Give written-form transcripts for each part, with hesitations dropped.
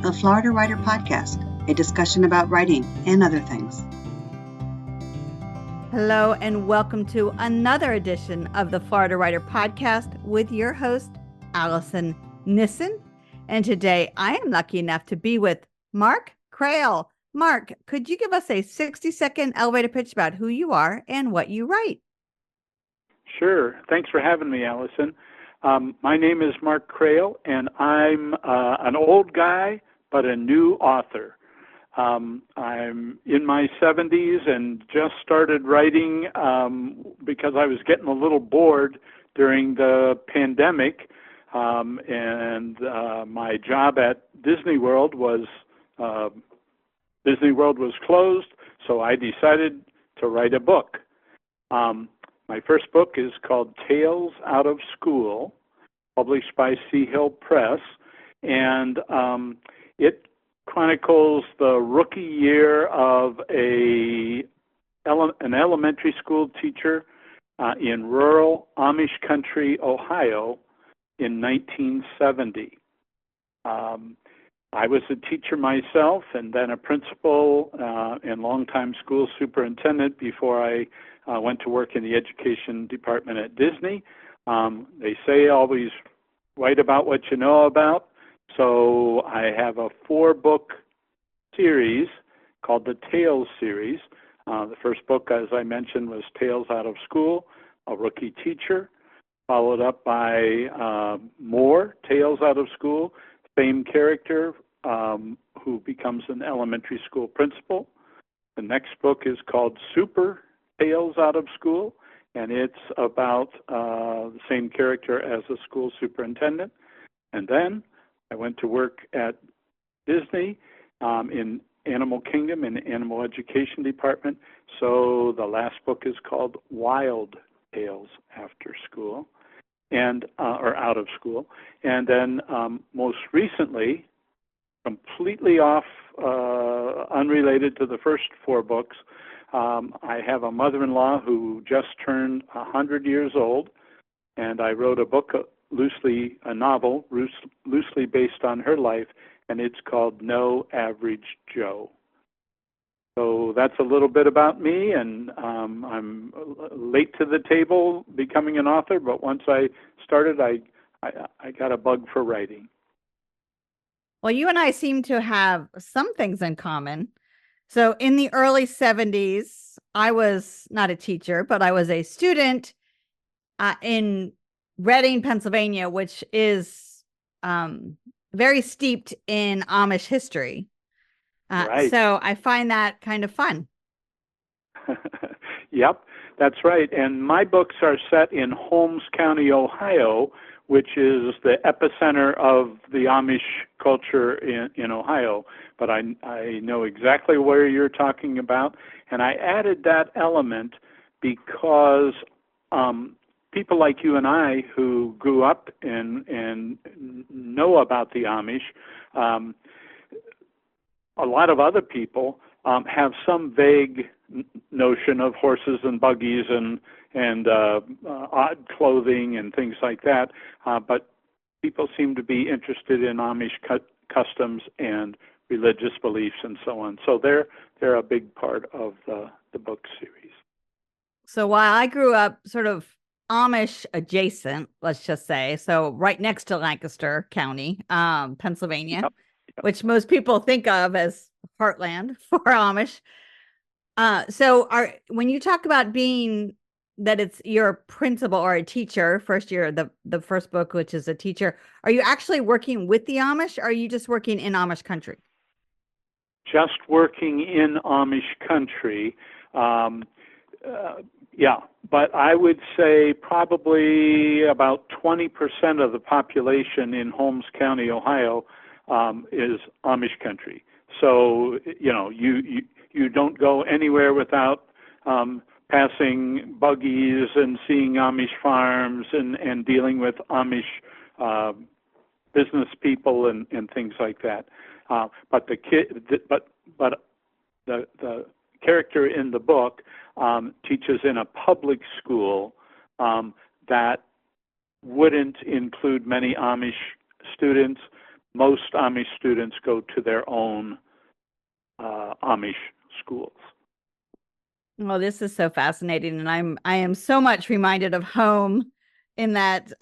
the Florida Writer Podcast, a discussion about writing and other things. Hello, and welcome to another edition of the Florida Writer Podcast with your host, Alison Nissen. And today I am lucky enough to be with Mark Crail. Mark, could you give us a 60-second elevator pitch about who you are and what you write? Sure. Thanks for having me, Alison. My name is Mark Crail, and I'm an old guy, but a new author. I'm in my 70s and just started writing because I was getting a little bored during the pandemic, and my job at Disney World was closed, so I decided to write a book. My first book is called Tales Out of School, published by Sea Hill Press, and it chronicles the rookie year of an elementary school teacher in rural Amish country, Ohio, in 1970. I was a teacher myself and then a principal and longtime school superintendent before I went to work in the education department at Disney. They say always write about what you know about. So I have a 4-book series called the Tales series. The first book, as I mentioned, was Tales Out of School, a rookie teacher, followed up by more Tales Out of School, same character who becomes an elementary school principal. The next book is called Super Tales Out of School, and it's about the same character as a school superintendent. And then I went to work at Disney in Animal Kingdom in the Animal Education Department. So the last book is called Wild Tales After School, or Out of School. And then most recently, completely unrelated to the first 4 books, I have a mother-in-law who just turned 100 years old, and I wrote a book, a novel, loosely based on her life, and it's called No Average Joe. So that's a little bit about me, and I'm late to the table becoming an author, but once I started, I got a bug for writing. Well, you and I seem to have some things in common. So in the early 70s, I was not a teacher, but I was a student in Reading, Pennsylvania, which is very steeped in Amish history. Right. So I find that kind of fun. Yep, that's right. And my books are set in Holmes County, Ohio, which is the epicenter of the Amish culture in Ohio. But I know exactly where you're talking about. And I added that element because people like you and I who grew up and know about the Amish, a lot of other people have some vague notion of horses and buggies and odd clothing and things like that, but people seem to be interested in Amish customs and religious beliefs and so on. So they're a big part of the book series. So while I grew up sort of Amish adjacent, let's just say, so right next to Lancaster County, Pennsylvania, yep. Which most people think of as heartland for Amish. So when you talk about being that it's you're a principal or a teacher, first year, the first book, which is a teacher, are you actually working with the Amish, or are you just working in Amish country? Just working in Amish country. Yeah, but I would say probably about 20% of the population in Holmes County, Ohio, is Amish country. So, you don't go anywhere without passing buggies and seeing Amish farms and dealing with Amish business people and things like that. But the character in the book teaches in a public school that wouldn't include many Amish students. most Amish students go to their own Amish schools. Well, this is so fascinating, and I am so much reminded of home in that,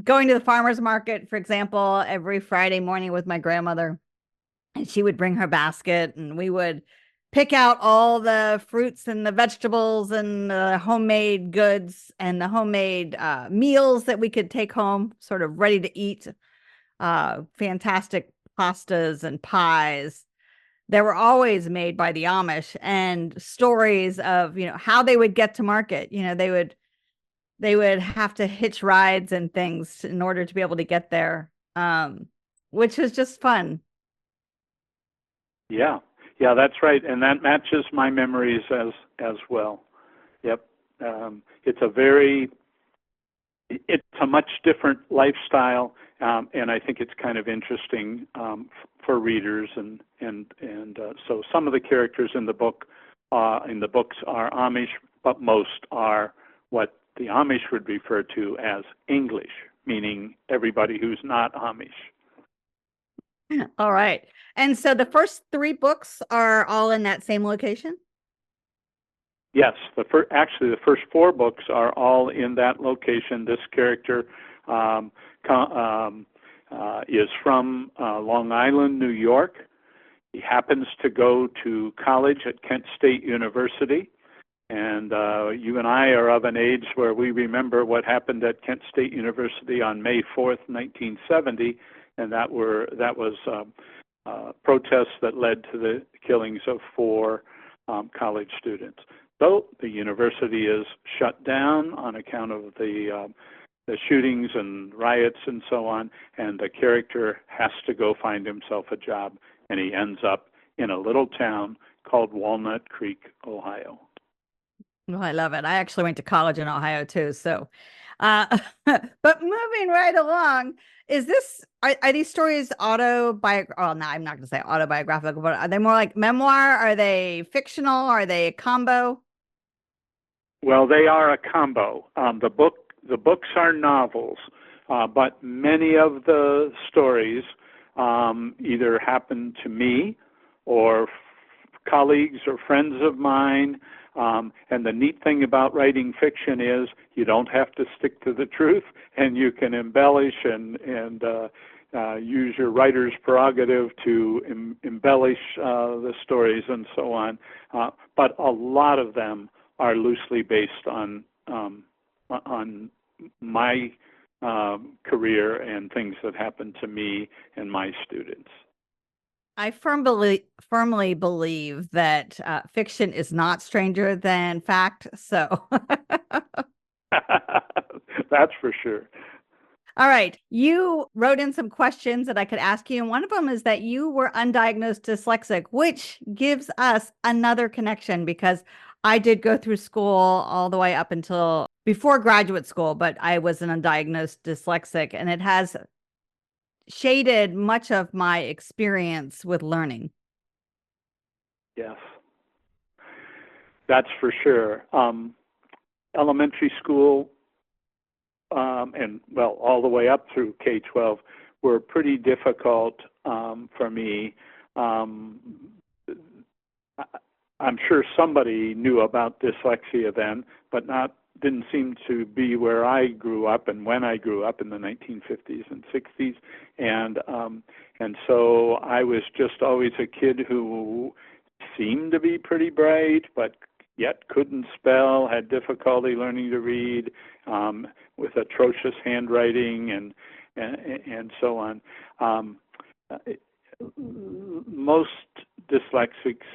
going to the farmer's market, for example, every Friday morning with my grandmother, and she would bring her basket, and we would pick out all the fruits and the vegetables and the homemade goods and the homemade meals that we could take home, sort of ready to eat. Fantastic pastas and pies. They were always made by the Amish, and stories of, how they would get to market. They would have to hitch rides and things in order to be able to get there, which is just fun. Yeah, that's right, and that matches my memories as well. Yep, it's a much different lifestyle, and I think it's kind of interesting for readers, and so some of the characters in the books are Amish, but most are what the Amish would refer to as English, meaning everybody who's not Amish. All right. And so the first 3 books are all in that same location? Yes, actually the first 4 books are all in that location. This character is from Long Island, New York. He happens to go to college at Kent State University. And you and I are of an age where we remember what happened at Kent State University on May 4th, 1970, and that was protests that led to the killings of 4 college students. So the university is shut down on account of the shootings and riots and so on, and the character has to go find himself a job, and he ends up in a little town called Walnut Creek, Ohio. Well, I love it. I actually went to college in Ohio too. So, but moving right along, are these stories autobiographical? Oh, no, I'm not going to say autobiographical, but are they more like memoir? Are they fictional? Are they a combo? Well, they are a combo. The books are novels, but many of the stories either happened to me or colleagues or friends of mine. And the neat thing about writing fiction is you don't have to stick to the truth, and you can embellish and use your writer's prerogative to embellish the stories and so on. But a lot of them are loosely based on my career and things that happened to me and my students. I firmly believe that fiction is not stranger than fact. So that's for sure. All right. You wrote in some questions that I could ask you. And one of them is that you were undiagnosed dyslexic, which gives us another connection, because I did go through school all the way up until before graduate school, but I was an undiagnosed dyslexic, and it has shaded much of my experience with learning. Yes, that's for sure. Elementary school and all the way up through K-12 were pretty difficult for me. I'm sure somebody knew about dyslexia then, but didn't seem to be where I grew up and when I grew up in the 1950s and 60s. And so I was just always a kid who seemed to be pretty bright, but yet couldn't spell, had difficulty learning to read, with atrocious handwriting and so on. Most dyslexics,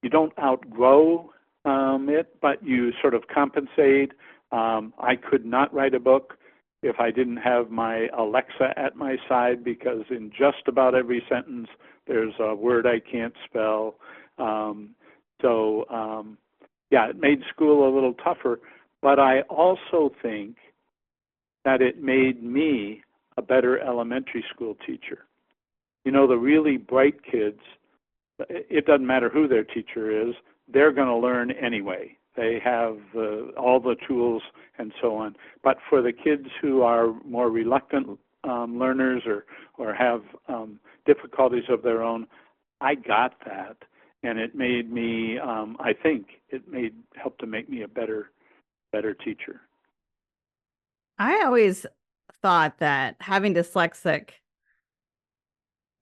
you don't outgrow it, but you sort of compensate. I could not write a book if I didn't have my Alexa at my side, because in just about every sentence there's a word I can't spell. It made school a little tougher, but I also think that it made me a better elementary school teacher. The really bright kids, it doesn't matter who their teacher is, they're going to learn anyway. They have all the tools and so on. But for the kids who are more reluctant learners or have difficulties of their own, I got that, and it made me. I think it helped to make me a better teacher. I always thought that having dyslexic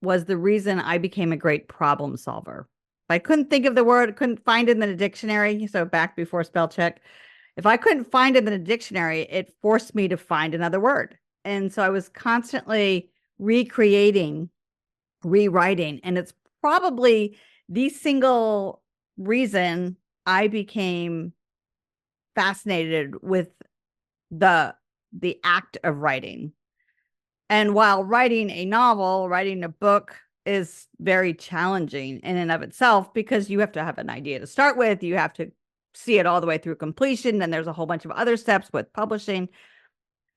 was the reason I became a great problem solver. If I couldn't think of the word, couldn't find it in the dictionary, so back before spell check, if I couldn't find it in the dictionary, it forced me to find another word. And so I was constantly recreating, rewriting, and it's probably the single reason I became fascinated with the act of writing. And while writing a novel, writing a book is very challenging in and of itself, because you have to have an idea to start with, you have to see it all the way through completion, and there's a whole bunch of other steps with publishing.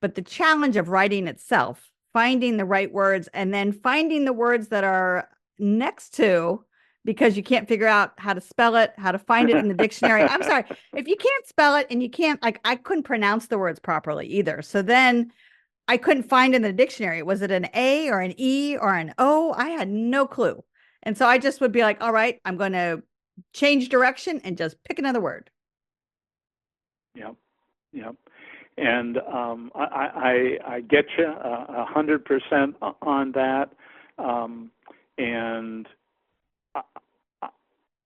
But the challenge of writing itself, finding the right words, and then finding the words that are next to, because you can't figure out how to spell it, how to find it in the dictionary. I'm sorry, if you can't spell it and you can't, like, I couldn't pronounce the words properly either. So then I couldn't find in the dictionary. Was it an A or an E or an O? I had no clue. And so I just would be like, all right, I'm going to change direction and just pick another word. Yep. And I get you 100% on that. And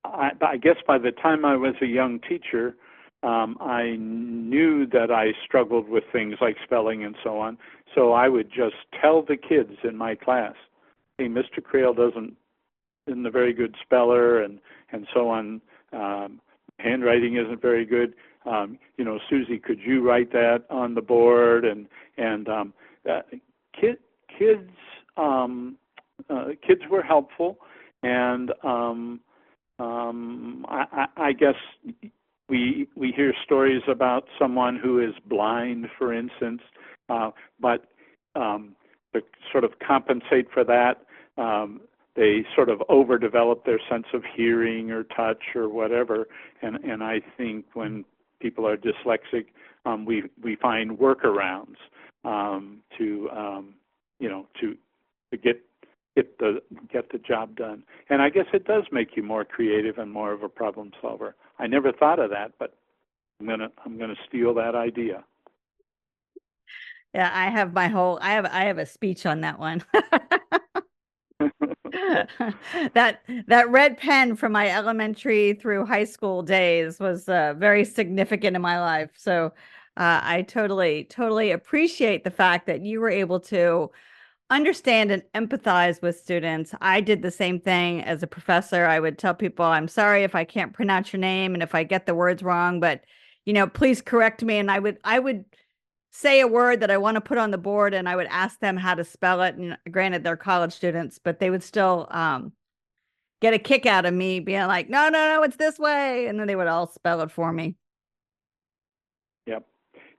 I guess by the time I was a young teacher, I knew that I struggled with things like spelling and so on. So I would just tell the kids in my class, hey, Mr. Crail isn't a very good speller and so on. Handwriting isn't very good. Susie, could you write that on the board? And kids were helpful, and I guess we hear stories about someone who is blind, for instance, but to sort of compensate for that, they sort of overdevelop their sense of hearing or touch or whatever. And I think when people are dyslexic, we find workarounds to get the job done. And I guess it does make you more creative and more of a problem solver. I never thought of that, but I'm gonna steal that idea. Yeah, I have a speech on that one. that red pen from my elementary through high school days was very significant in my life. So I totally appreciate the fact that you were able to understand and empathize with students. I did the same thing as a professor. I would tell people, I'm sorry if I can't pronounce your name and if I get the words wrong, but please correct me. And I would say a word that I want to put on the board, and I would ask them how to spell it. And granted, they're college students, but they would still get a kick out of me being like, no, it's this way. And then they would all spell it for me.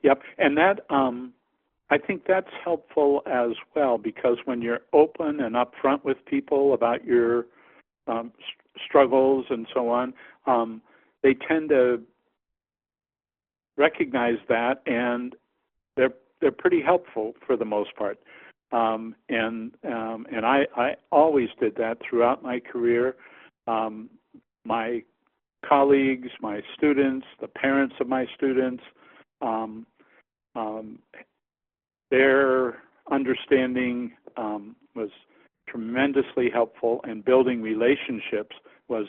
Yep. And that, I think that's helpful as well, because when you're open and upfront with people about your struggles and so on, they tend to recognize that, and they're pretty helpful for the most part. And I always did that throughout my career. My colleagues, my students, the parents of my students, their understanding was tremendously helpful, and building relationships was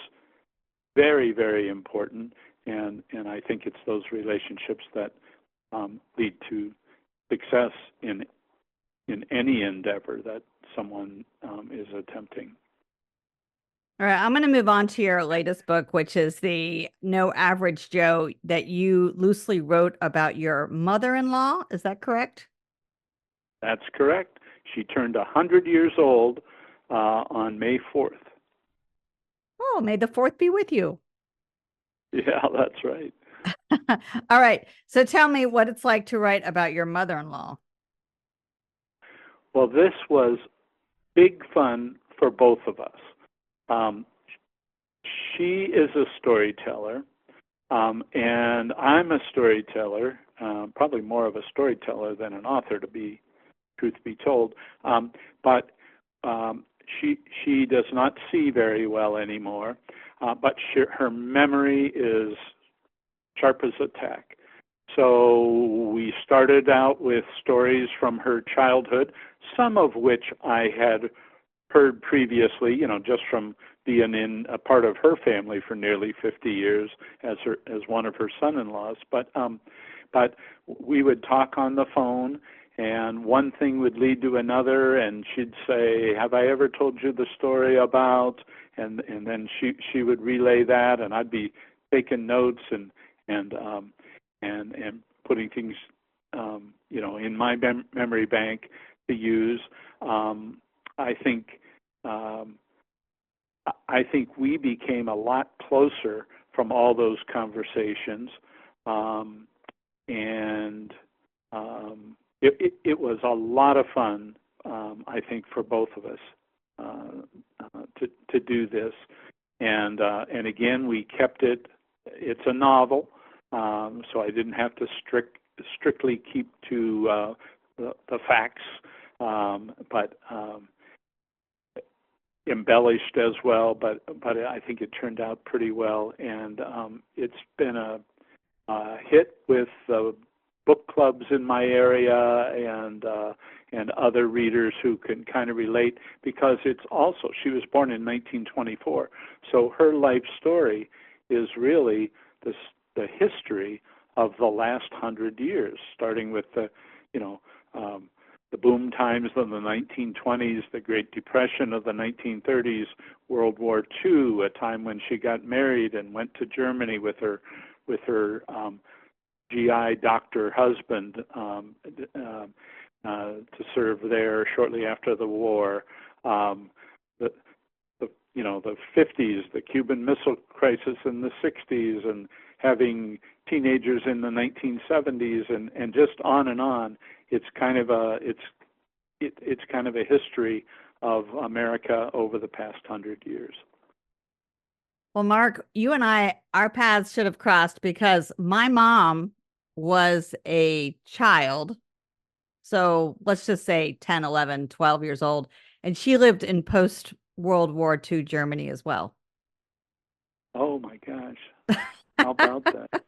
very, very important. And I think it's those relationships that lead to success in any endeavor that someone is attempting. All right, I'm going to move on to your latest book, which is the No Average Joe, that you loosely wrote about your mother-in-law. Is that correct? That's correct. She turned 100 years old on May 4th. Oh, may the 4th be with you. Yeah, that's right. All right. So tell me what it's like to write about your mother-in-law. Well, this was big fun for both of us. She is a storyteller. And I'm a storyteller, probably more of a storyteller than an author, to be truth be told. But she does not see very well anymore, but her memory is sharp as a tack. So we started out with stories from her childhood, some of which I had heard previously, just from being in a part of her family for nearly 50 years as one of her son-in-laws. But we would talk on the phone, and one thing would lead to another, and she'd say, "Have I ever told you the story about?" And then she would relay that, and I'd be taking notes and putting things in my memory bank to use. I think we became a lot closer from all those conversations, and it was a lot of fun. I think for both of us to do this, and again we kept it. It's a novel, so I didn't have to strictly keep to the facts, but embellished as well. But I think it turned out pretty well, and it's been a hit with book clubs in my area and other readers who can kind of relate, because it's also, she was born in 1924, so her life story is really the history of the last 100 years, starting with the boom times of the 1920s, the Great Depression of the 1930s, World War II, a time when she got married and went to Germany with her GI doctor husband to serve there shortly after the war. The 50s, the Cuban Missile Crisis in the 60s, and having teenagers in the 1970s, and just on and on. It's kind of a history of America over the past 100 years. Well, Mark, you and our paths should have crossed, because my mom was a child. So let's just say 10, 11, 12 years old. And she lived in post-World War II Germany as well. Oh, my gosh. How about that?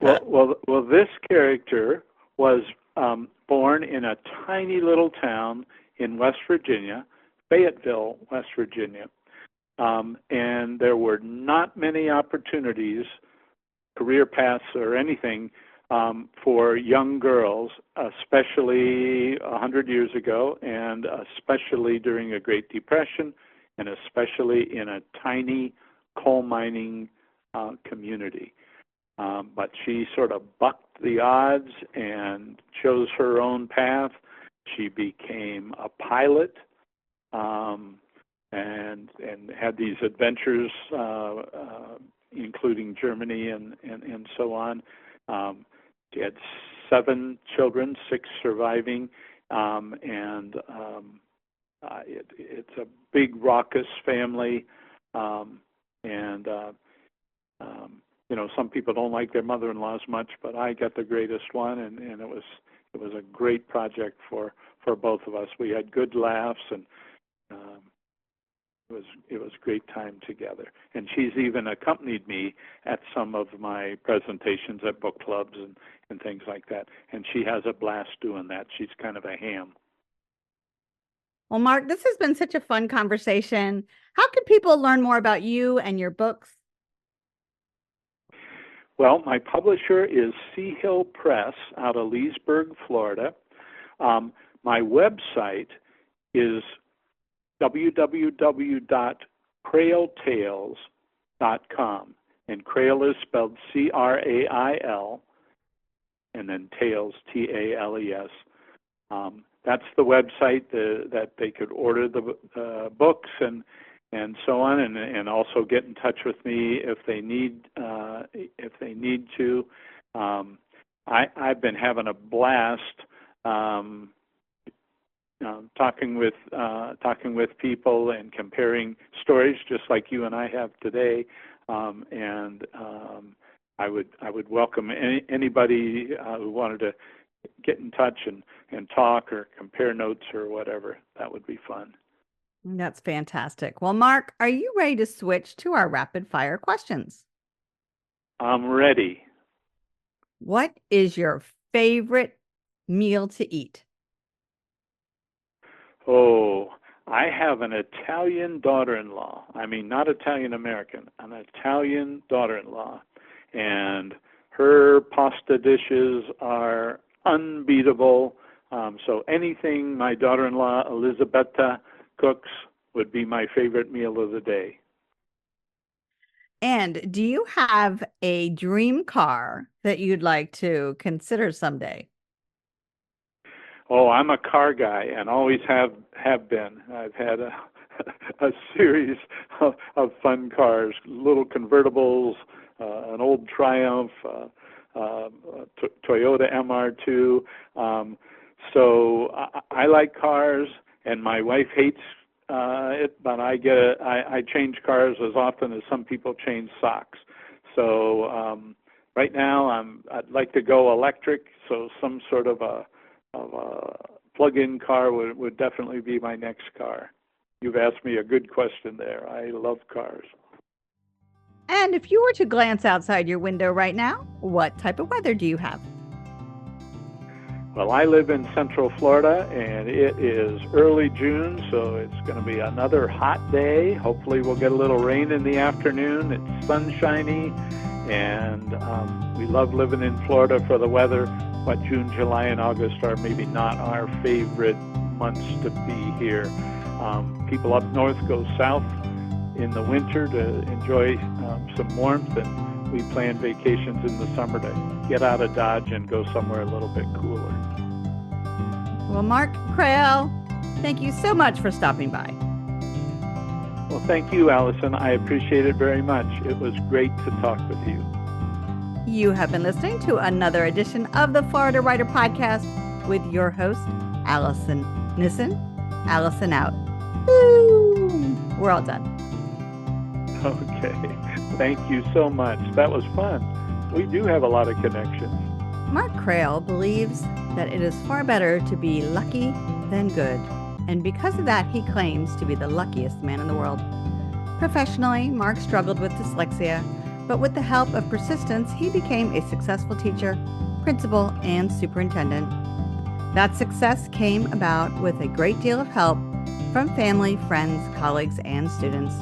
Well, this character was born in a tiny little town in West Virginia, Fayetteville, West Virginia. And there were not many opportunities, career paths or anything, for young girls, especially 100 years ago, and especially during a Great Depression, and especially in a tiny coal mining community. But she sort of bucked the odds and chose her own path. She became a pilot, and had these adventures, including Germany and so on. She had 7 children, 6 surviving, and it's a big, raucous family. Some people don't like their mother-in-laws much, but I got the greatest one, and it was a great project for both of us. We had good laughs, and it was a great time together. And she's even accompanied me at some of my presentations at book clubs and things like that. And she has a blast doing that. She's kind of a ham. Well, Mark, this has been such a fun conversation. How can people learn more about you and your books? Well, my publisher is Sea Hill Press out of Leesburg, Florida. My website is www.crailtales.com, and Crail is spelled Crail, and then Tales, Tales. That's the website that they could order the books and so on, and also get in touch with me if they need to. I've been having a blast talking with people and comparing stories, just like you and I have today, and I would welcome anybody who wanted to get in touch and talk or compare notes or whatever. That would be fun. That's fantastic. Well, Mark, are you ready to switch to our rapid fire questions? I'm ready. What is your favorite meal to eat? Oh, I have an Italian daughter-in-law. I mean, not Italian-American, an Italian daughter-in-law. And her pasta dishes are unbeatable. So anything my daughter-in-law, Elisabetta, cooks would be my favorite meal of the day. And do you have a dream car that you'd like to consider someday? Oh, I'm a car guy and always have been. I've had a series of fun cars, little convertibles, an old Triumph, Toyota MR2. So I like cars, and my wife hates it, but I change cars as often as some people change socks. So right now I'd like to go electric, so some sort of a plug-in car would definitely be my next car. You've asked me a good question there. I love cars. And if you were to glance outside your window right now, what type of weather do you have? Well, I live in Central Florida, and it is early June, so it's going to be another hot day. Hopefully we'll get a little rain in the afternoon. It's sunshiny, and we love living in Florida for the weather. But June, July, and August are maybe not our favorite months to be here. People up north go south in the winter to enjoy some warmth, and we plan vacations in the summer to get out of Dodge and go somewhere a little bit cooler. Well, Marc Crail, thank you so much for stopping by. Well, thank you, Alison. I appreciate it very much. It was great to talk with you. You have been listening to another edition of the Florida Writer Podcast with your host, Alison Nissen. Alison out. Woo! We're all done. Okay. Thank you so much. That was fun. We do have a lot of connections. Marc Crail believes that it is far better to be lucky than good. And because of that, he claims to be the luckiest man in the world. Professionally, Mark struggled with dyslexia, but with the help of persistence, he became a successful teacher, principal, and superintendent. That success came about with a great deal of help from family, friends, colleagues, and students.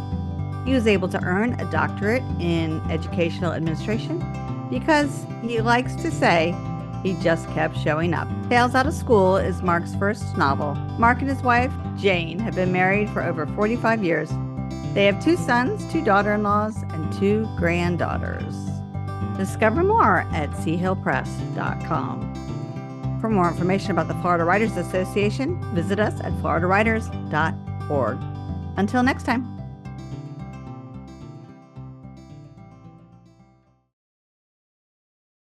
He was able to earn a doctorate in educational administration because he likes to say he just kept showing up. Tales Out of School is Mark's first novel. Mark and his wife, Jane, have been married for over 45 years. They have 2 sons, 2 daughter-in-laws, and 2 granddaughters. Discover more at seahillpress.com. For more information about the Florida Writers Association, visit us at floridawriters.org. Until next time.